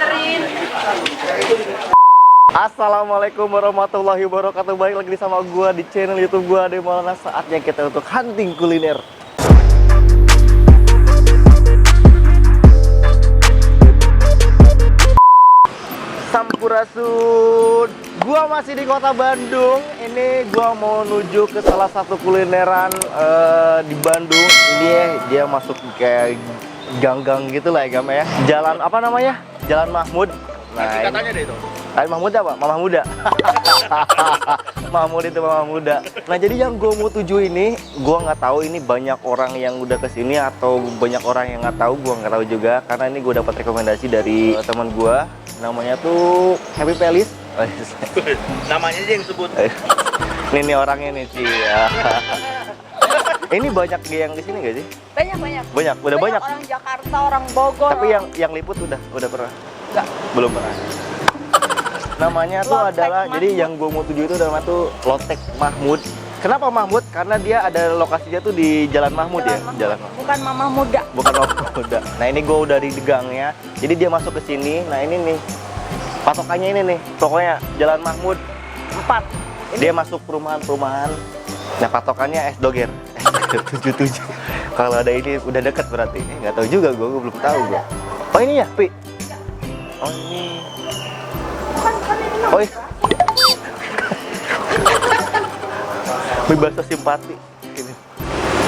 anterin. Assalamualaikum warahmatullahi wabarakatuh. Balik lagi sama gua di channel YouTube gua Ade Maulana. Saatnya kita untuk hunting kuliner. Sampurasun. Gua masih di kota Bandung. Ini gua mau menuju ke salah satu kulineran di Bandung. Ini dia masuk kayak gang-gang gitu lah ya, Gam ya. Jalan apa namanya? Jalan Mahmud. Nah, katanya deh itu. Mahmud apa? Mama Muda. Mahmud itu Mama Muda. Nah, jadi yang gue mau tuju ini, gue nggak tahu ini banyak orang yang udah kesini atau banyak orang yang nggak tahu. Gue nggak tahu juga karena ini gue dapat rekomendasi dari teman gue. Namanya tuh Happy Palace. Namanya aja yang sebut. Ini orangnya nih sih. Ini banyak yang di sini nggak sih? Banyak. Banyak. Udah banyak. Orang Jakarta, orang Bogor. Tapi yang liput udah pernah? Enggak. Belum pernah. Namanya tuh Lotek adalah, Mahmud. jadi yang gue mau tuju itu namanya tuh Lotek Mahmud. Kenapa Mahmud? Karena dia ada lokasinya tuh di Jalan Mahmud ya. Jalan Mahmud. Bukan Mama Muda. Bukan Mama Muda. Nah, ini gue udah di gangnya. Jadi dia masuk ke sini. Nah, ini nih patokannya ini nih. Pokoknya Jalan Mahmud 4. Dia masuk perumahan-perumahan. Nah, patokannya es doger. 77. Kalau ada ini udah deket berarti. Nggak tahu juga gue belum tahu gue. Oh, ini ya, Pi. Oh, ini. Oh, iya. Bebas simpati. Ini.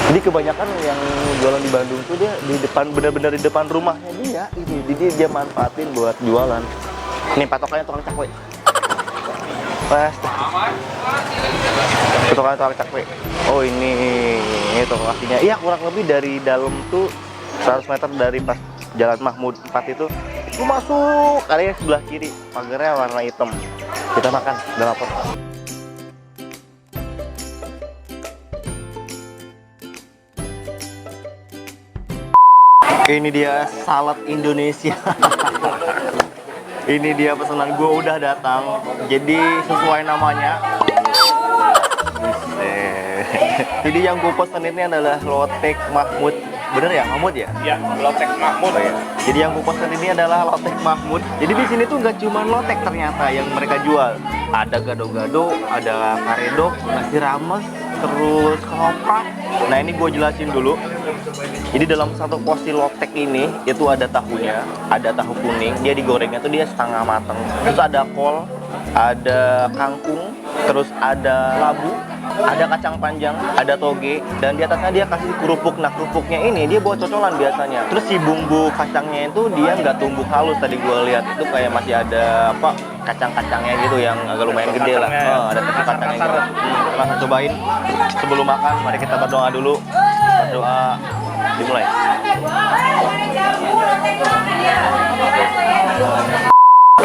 Jadi kebanyakan yang jualan di Bandung tuh dia di depan, benar-benar di depan rumahnya dia. Ini, jadi dia manfaatin buat jualan. Ini patokannya tukang cakwe. Pas. Patokannya tukang cakwe. Oh, ini lokasinya. Iya, kurang lebih dari dalam tuh 100 meter dari pas Jalan Mahmud 4 itu. Lu masuk area sebelah kiri, pagarnya warna hitam. Kita makan, udah lapar. Ini dia salad Indonesia. Ini dia pesanan gue udah datang. Jadi sesuai namanya. Jadi yang gue pesen ini adalah Lotek Mahmud. Bener ya, Mahmud ya? Ya, Lotek Mahmud. Oh, ya. Jadi yang gue pesen ini adalah Lotek Mahmud. Jadi di sini tuh nggak cuma lotek ternyata yang mereka jual. Ada gado-gado, ada karedok, nasi rames, terus ketoprak. Nah, ini gue jelasin dulu. Jadi dalam satu porsi lotek ini itu ada tahunya, ada tahu kuning. Dia digorengnya tuh dia setengah mateng. Terus ada kol, ada kangkung, terus ada labu, ada kacang panjang, ada toge, dan di atasnya dia kasih kerupuk. Nah, kerupuknya ini dia buat cocolan biasanya. Terus si bumbu kacangnya itu dia nggak tumbuk halus, tadi gue lihat itu kayak masih ada apa kacang-kacangnya gitu yang agak lumayan gede lah. Oh, ada kacang-kacangnya gitu. Kita langsung cobain. Sebelum makan, mari kita berdoa dulu. Berdoa dimulai.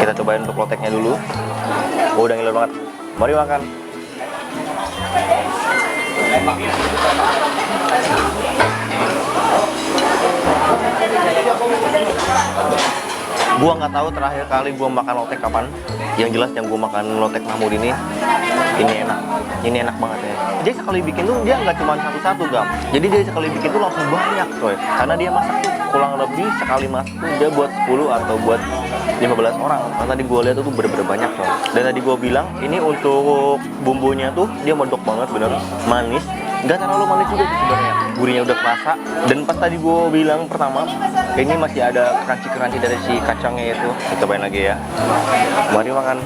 Kita cobain untuk loteknya dulu. Oh, udah ngiler banget. Mari makan. Gua nggak tahu terakhir kali gua makan lotek kapan. Yang jelas yang gua makan lotek Mahmud ini enak. Ini enak banget ya. Jadi sekali bikin tuh dia nggak cuma satu-satu, Gam. Jadi dia sekali bikin tuh langsung banyak, coy. Karena dia masak tuh kurang lebih sekali masak tuh dia buat 10 atau buat 15 orang. Karena tadi gua lihat tuh bener-bener banyak, coy. Dan tadi gua bilang ini untuk bumbunya tuh dia medok banget, bener manis. Nggak terlalu manis juga sih sebenarnya. Gurihnya udah kerasa. Dan pas tadi gue bilang pertama, ini masih ada crunchy dari si kacangnya itu. Kita cobain lagi ya. Mari makan.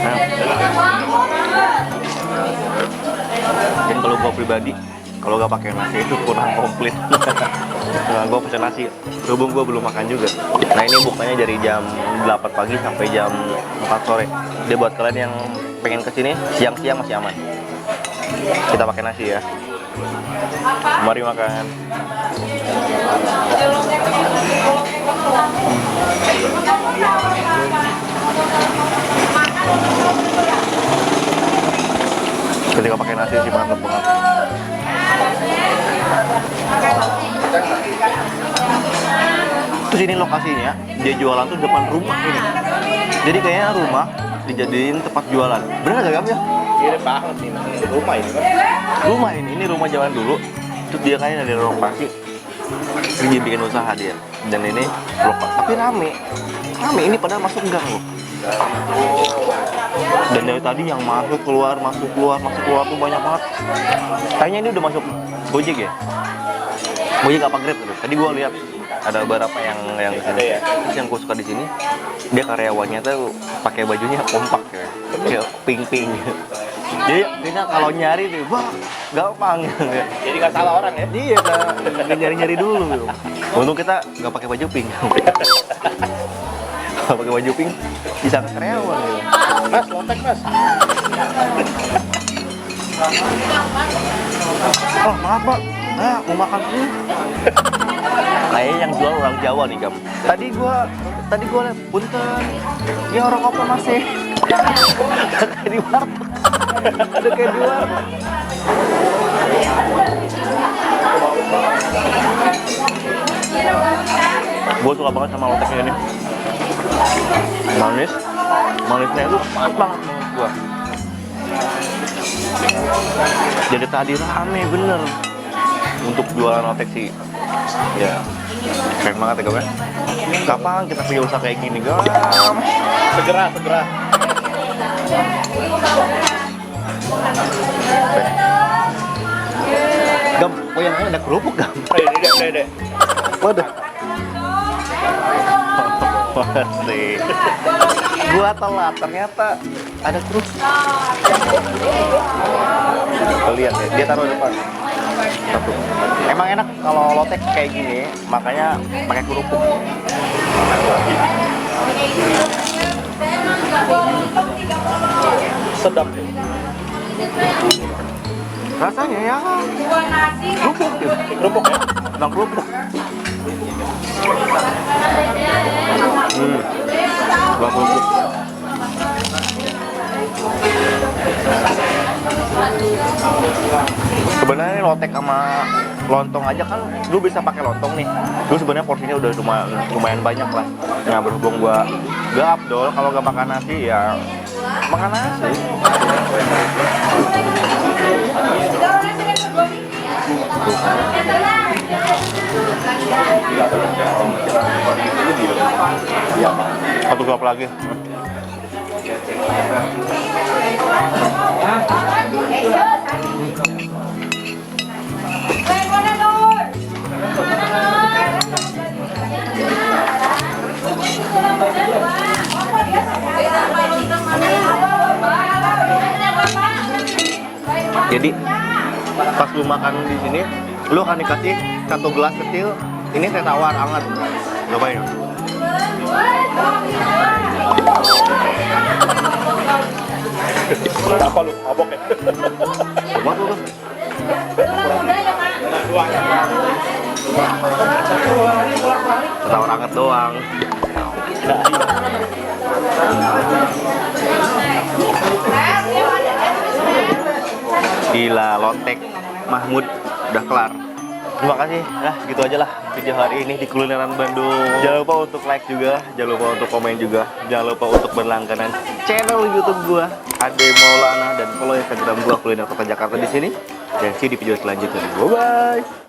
Nah. Dan kalau gue pribadi, kalau nggak pakai nasi itu kurang komplit. Nah, gue pesen nasi, berhubung gue belum makan juga. Nah, ini bukanya dari jam 8 pagi sampai jam 4 sore. Dia buat kalian yang pengen kesini siang-siang masih aman. Kita pakai nasi ya. Mari makan. Ketika pakai nasi sih mantap banget. Terus ini lokasinya, dia jualan tuh depan rumah ini. Jadi kayaknya rumah dijadiin tempat jualan. Bener gak Gam ya? Iya banget ini rumah ini kan. Rumah ini rumah zaman dulu. Terus dia kayaknya dari renovasi. Dia bikin usaha dia. Dan ini lokal, tapi rame. Rame ini padahal masuk gang loh. Dan dari tadi yang masuk keluar tuh banyak banget. Kayaknya ini udah masuk Gojek ya? Gojek apa Grab tuh? Tadi gua lihat ada beberapa yang di sini. Terus yang gua suka di sini, dia karyawannya tuh pakai bajunya kompak ya. Kayak pink. Jadi kita kalau nyari tuh, wah gampang ya. Jadi nggak salah orang ya? Iya, nggak nyari-nyari dulu. Untung kita nggak pakai baju pink. Kalau pakai baju pink bisa ke karyawan gitu. Mas, lotek mas. Oh maaf pak, mau makan dulu. Kayaknya yang jual orang Jawa nih Gam. Tadi gua liat, punten, dia orang apa masih? Kayak di warteg. Ada kayak di warteg. Gue suka banget sama loteknya ini. Manisnya itu pas banget menurut gua. Jadi tadi rame bener untuk jualan lotek sih. Ya, keren banget ya Gam ya. Kapan kita punya usaha kayak gini Gam? Segera. Gam, oh yang ada kerupuk Gam. Dek. Waduh. Pasti. Gua telat, ternyata ada kerupuk. Lihat ya, dia taruh depan. Satu. Emang enak kalau lotek kayak gini, makanya pakai kerupuk. Sedap. Rasanya ya kerupuk gitu. Kerupuk ya? Bang kerupuk. Bang kerupuk. Sebenarnya ini lotek sama lontong aja kan, lu bisa pakai lontong nih. Lu sebenarnya porsinya udah lumayan banyak lah. Nah berhubung gua gak abdol, kalau gak makan nasi ya makan nasi. Satu suap lagi. Jadi pas lu makan di sini, lu akan dikasih satu gelas kecil. Ini teh tawar hangat. Cobain. Kenapa lu mabok ya? Coba tuh. Tawar hangat doang. Gila, lotek Mahmud udah kelar. Terima kasih. Nah, gitu aja lah video hari ini di Kulineran Bandung. Jangan lupa untuk like juga, jangan lupa untuk komen juga, jangan lupa untuk berlangganan channel YouTube gua Ade Maulana dan follow Instagram gua Kuliner Kota Jakarta di sini. Dan see you di video selanjutnya. Bye bye.